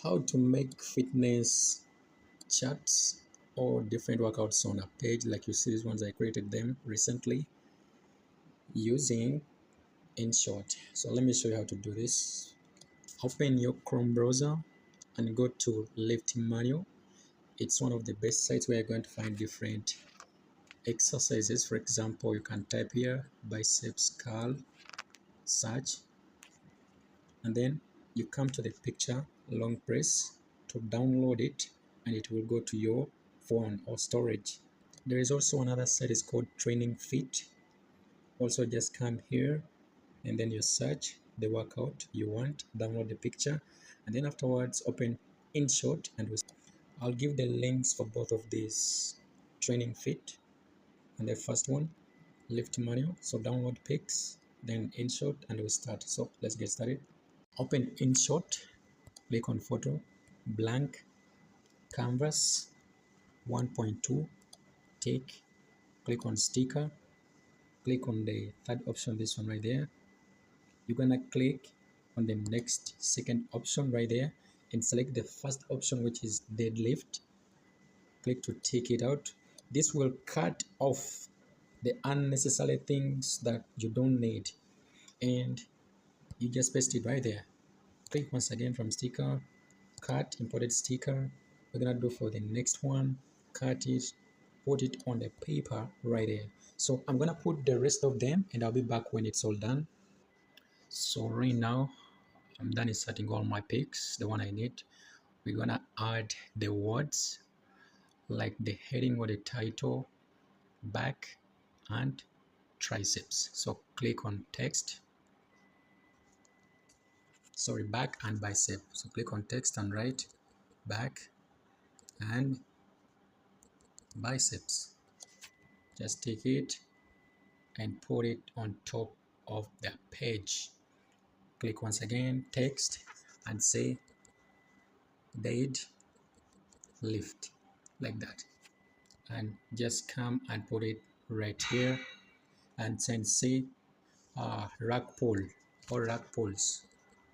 How to make fitness charts or different workouts on a page. Like you see these ones, I created them recently using InShot. So let me show you how to do this. Open your Chrome browser and go to lifting manual. It's one of the best sites where you're going to find different exercises. For example, you can type here biceps curl, search, and then you come to the picture, long press to download it, and it will go to your phone or storage. There is also another site, it's called Training Fit. Also just come here and then you search the workout you want, download the picture, and then afterwards open InShot and I'll give the links for both of these, Training Fit and the first one, Lift Manual. So download pics, then InShot, and we start. So let's get started. Open InShot, click on photo, blank, canvas, 1.2, take, click on sticker, click on the third option, this one right there. You're gonna click on the next second option right there and select the first option, which is deadlift. Click to take it out. This will cut off the unnecessary things that you don't need, and you just paste it right there. Click once again from sticker, cut imported sticker. We're gonna do for the next one, cut it, put it on the paper right there. So I'm gonna put the rest of them and I'll be back when it's all done. So right now I'm done inserting all my pics, the one I need. We're gonna add the words like the heading or the title, back and triceps. So click on text, back and bicep. So click on text and write back and biceps. Just take it and put it on top of the page. Click once again, text, and say dead lift, like that. And just come and put it right here and then say rack pull or rack pulls.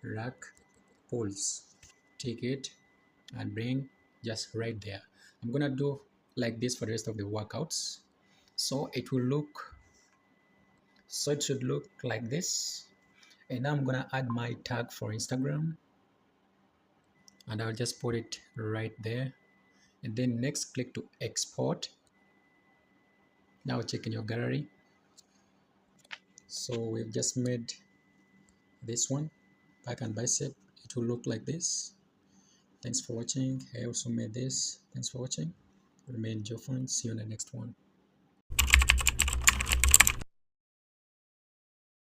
Rack pulls. Take it and bring just right there. I'm gonna do like this for the rest of the workouts. So it should look like this. And now I'm gonna add my tag for Instagram and I'll just put it right there, and then next click to export. Now check in your gallery. So we've just made this one, back and bicep. It will look like this. Thanks for watching. I also made this. Thanks for watching. Remain Joe Fan. See you on the next one.